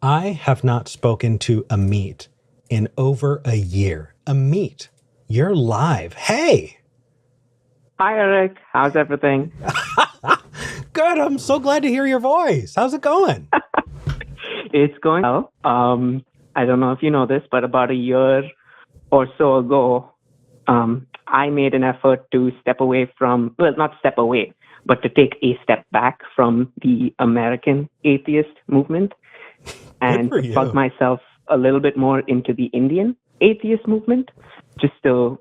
I have not spoken to Ameet in over a year. Ameet, you're live. Hey! Hi, Eric. How's everything? Good. I'm so glad to hear your voice. How's it going? It's going well. I don't know if you know this, but about a year or so ago, I made an effort to step away from, well, not step away, but to take a step back from the American atheist movement and for to plug you. myself a little bit more into the Indian atheist movement, just to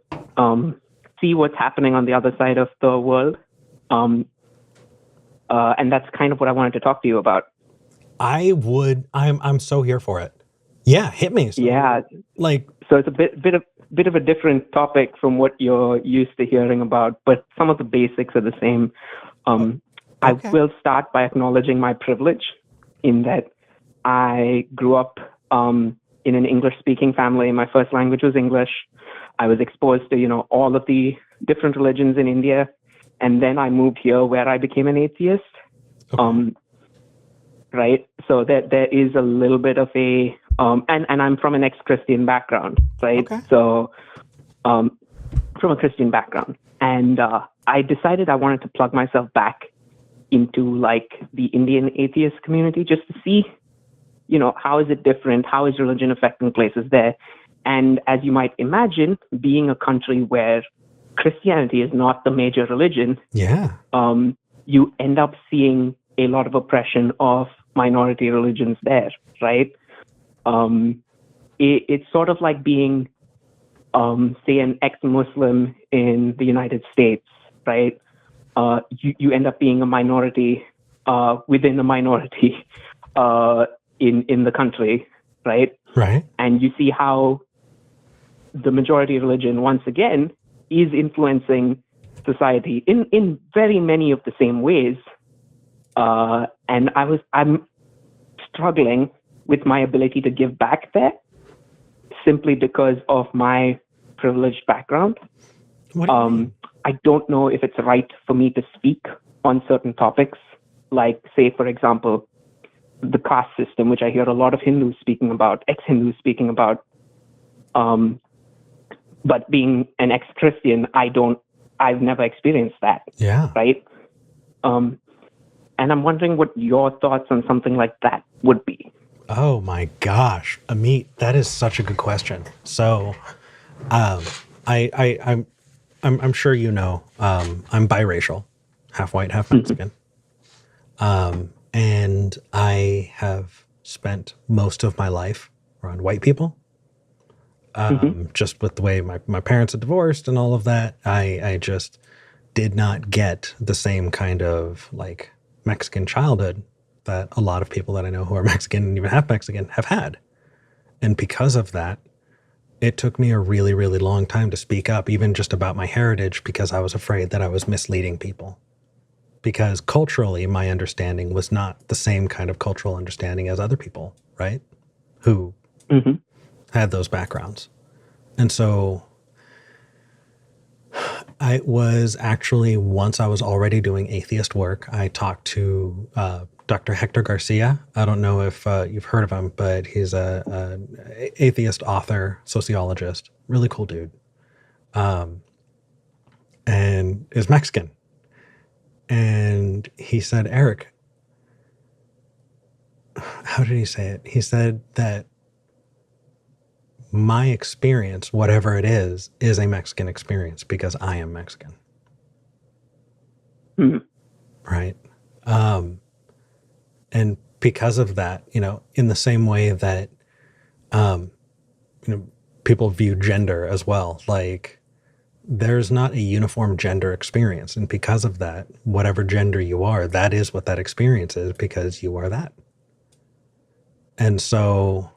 see what's happening on the other side of the world. And that's kind of what I wanted to talk to you about. I'm so here for it. Yeah, hit me. So, Yeah, like, so it's a bit of a different topic from what you're used to hearing about, but some of the basics are the same. I okay. will start by acknowledging my privilege in that I grew up in an English-speaking family. My first language was English. I was exposed to, all of the different religions in India, and then I moved here where I became an atheist. Okay. Right? So there is a little bit of a and I'm from an ex-Christian background, right? Okay. So from a Christian background, and I decided I wanted to plug myself back into like the Indian atheist community just to see, how is it different? How is religion affecting places there? And as you might imagine, being a country where Christianity is not the major religion, Yeah. you end up seeing a lot of oppression of minority religions there, right? It's sort of like being, say, an ex-Muslim in the United States, right? You end up being a minority within a minority in the country, right? Right. And you see how the majority religion, once again, is influencing society in very many of the same ways. And I'm struggling with my ability to give back there simply because of my privileged background. What do you mean? I don't know if it's right for me to speak on certain topics, like, say, for example, the caste system, which I hear a lot of Hindus speaking about, ex-Hindus speaking about. But being an ex-Christian, I've never experienced that. Yeah. Right? And I'm wondering what your thoughts on something like that would be. Oh my gosh, Ameet, that is such a good question. So, I'm sure you know, I'm biracial, half white, half Mexican, and I have spent most of my life around white people. Just with the way my parents had divorced and all of that, I just did not get the same kind of like Mexican childhood that a lot of people that I know who are Mexican and even half Mexican have had. And because of that, it took me a really, really long time to speak up, even just about my heritage, because I was afraid that I was misleading people. Because culturally, my understanding was not the same kind of cultural understanding as other people, right? Who had those backgrounds. And so I was actually, once I was already doing atheist work, I talked to Dr. Hector Garcia. I don't know if you've heard of him, but he's a atheist author, sociologist, really cool dude, and is Mexican. And he said, Eric, how did he say it? He said that my experience, whatever it is a Mexican experience because I am Mexican. Right. And because of that, in the same way that, people view gender as well, like there's not a uniform gender experience. And because of that, whatever gender you are, that is what that experience is because you are that. And so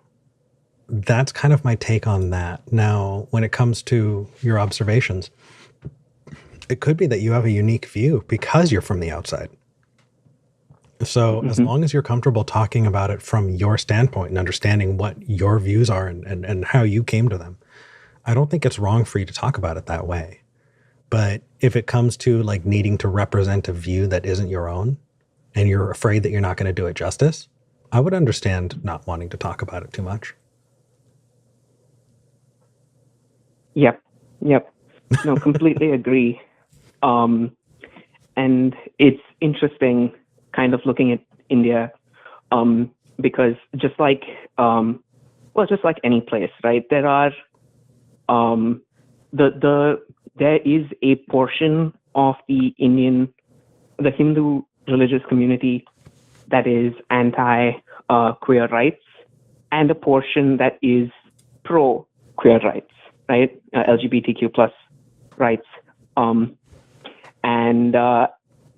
that's kind of my take on that. Now, when it comes to your observations, it could be that you have a unique view because you're from the outside. So as long as you're comfortable talking about it from your standpoint and understanding what your views are and how you came to them, I don't think it's wrong for you to talk about it that way. But if it comes to like needing to represent a view that isn't your own and you're afraid that you're not going to do it justice, I would understand not wanting to talk about it too much. Yep. Yep. No, completely agree. And it's interesting kind of looking at India, because just like any place, right? There are, there is a portion of the Hindu religious community that is anti queer rights, and a portion that is pro queer rights, right? LGBTQ plus rights. And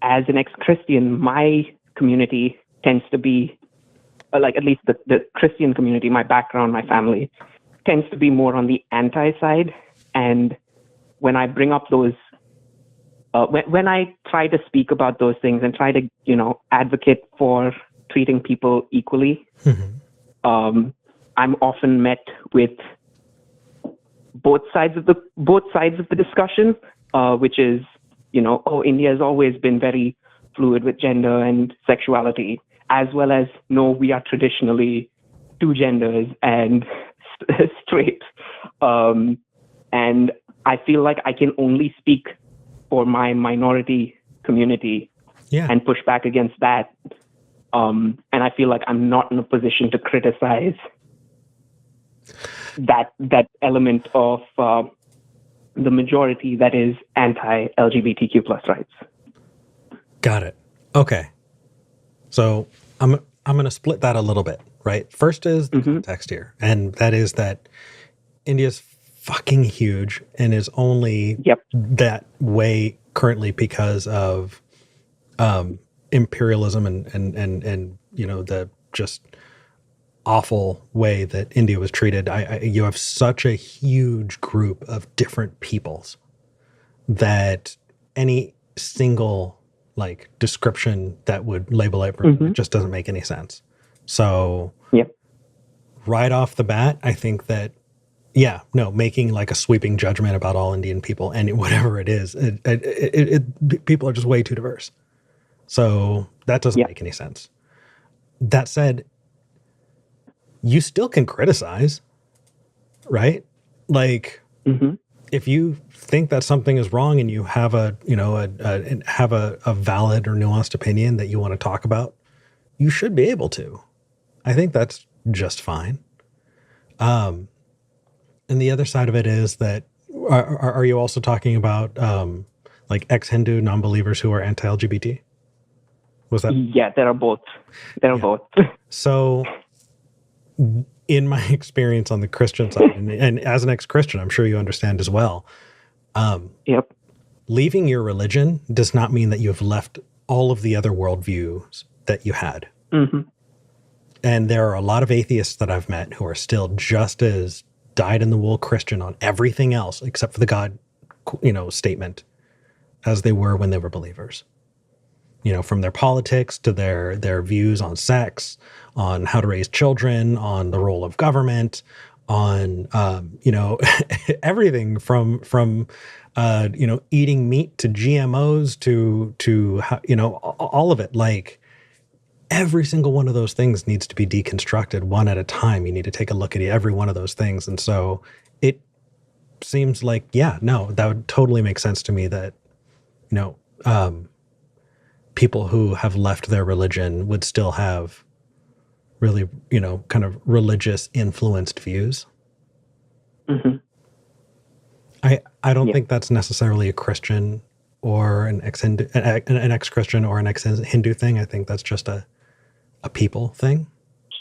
as an ex-Christian, my community tends to be, like at least the Christian community, my background, my family, tends to be more on the anti side. And when I bring up those, when I try to speak about those things and try to, advocate for treating people equally, I'm often met with both sides of the discussion, which is, India has always been very fluid with gender and sexuality, as well as, no, we are traditionally two genders and straight. And I feel like I can only speak for my minority community and push back against that. And I feel like I'm not in a position to criticize that element of the majority that is anti-LGBTQ plus rights. Got it. Okay. So I'm going to split that a little bit, right? First is the context here, and that is that India's fucking huge and is only that way currently because of imperialism and the just awful way that India was treated. You have such a huge group of different peoples that any single description that would label it just doesn't make any sense. So right off the bat, I think that making a sweeping judgment about all Indian people and whatever it is, people are just way too diverse. So that doesn't make any sense. That said, you still can criticize, right? If you think that something is wrong and you have a valid or nuanced opinion that you want to talk about, you should be able to. I think that's just fine. And the other side of it is that, are you also talking about ex-Hindu non-believers who are anti-LGBT? Was that? Yeah, there are both. There are both. So in my experience on the Christian side, and as an ex-Christian, I'm sure you understand as well, leaving your religion does not mean that you have left all of the other worldviews that you had. And there are a lot of atheists that I've met who are still just as dyed-in-the-wool Christian on everything else except for the God, statement as they were when they were believers. From their politics to their views on sex, on how to raise children, on the role of government, on everything from eating meat to GMOs to all of it. Every single one of those things needs to be deconstructed one at a time. You need to take a look at every one of those things, and so it seems like that would totally make sense to me that people who have left their religion would still have really, kind of religious influenced views. I don't think that's necessarily a Christian or an ex-Christian or an ex-Hindu thing. I think that's just a people thing.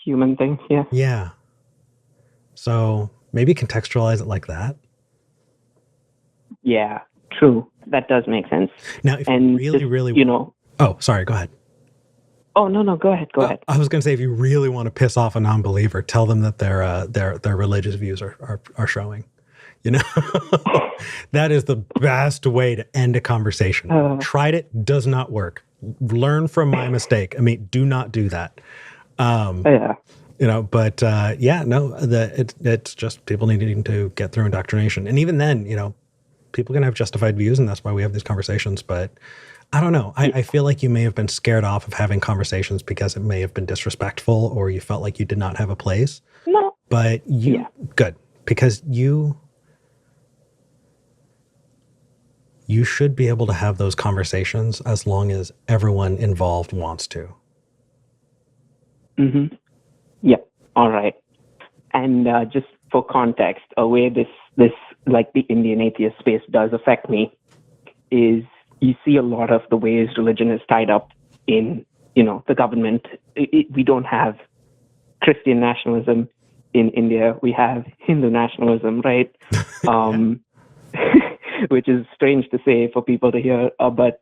Human thing, yeah. Yeah. So maybe contextualize it like that. Yeah, true. That does make sense. Now, if you really, Oh, sorry. Go ahead. Oh, no. Go ahead. I was going to say, if you really want to piss off a non-believer, tell them that their religious views are showing. That is the best way to end a conversation. Tried it, does not work. Learn from my mistake. Ameet, do not do that. It's just people needing to get through indoctrination, and even then, people can have justified views, and that's why we have these conversations. But I don't know. I feel like you may have been scared off of having conversations because it may have been disrespectful or you felt like you did not have a place. No. But good, because you should be able to have those conversations as long as everyone involved wants to. Mm-hmm. Yeah. All right. And just for context, a way this like the Indian atheist space does affect me is you see a lot of the ways religion is tied up in, the government. We don't have Christian nationalism in India. We have Hindu nationalism, right? Which is strange to say for people to hear, but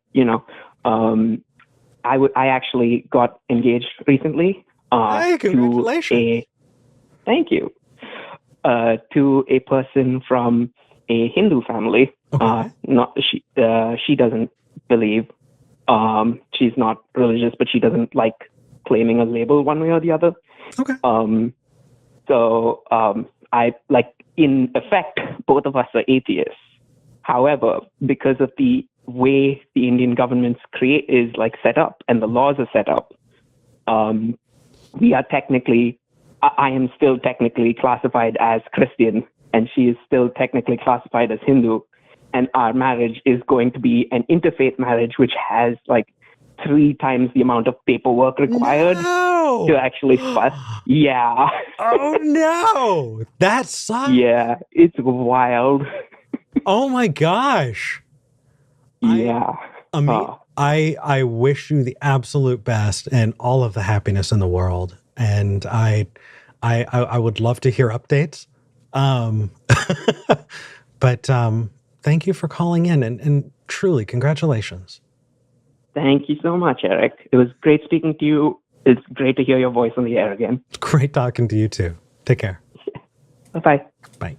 I actually got engaged recently Hey, congratulations. Thank you, to a person from a Hindu family. Okay. She doesn't believe. She's not religious, but she doesn't like claiming a label one way or the other. Okay. I like, in effect, both of us are atheists. However, because of the way the Indian government's is like set up and the laws are set up, we are technically, I am still technically classified as Christian, and she is still technically classified as Hindu. And our marriage is going to be an interfaith marriage, which has like 3 times the amount of paperwork required to actually fuss. Yeah. Oh no, that sucks. Yeah, it's wild. Oh my gosh. Yeah. Ameet, I wish you the absolute best and all of the happiness in the world. And I would love to hear updates. But thank you for calling in and truly congratulations. Thank you so much, Eric. It was great speaking to you. It's great to hear your voice on the air again. Great talking to you too. Take care. Bye-bye. Bye.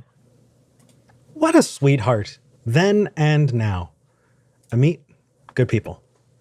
What a sweetheart. Then and now. Ameet, good people.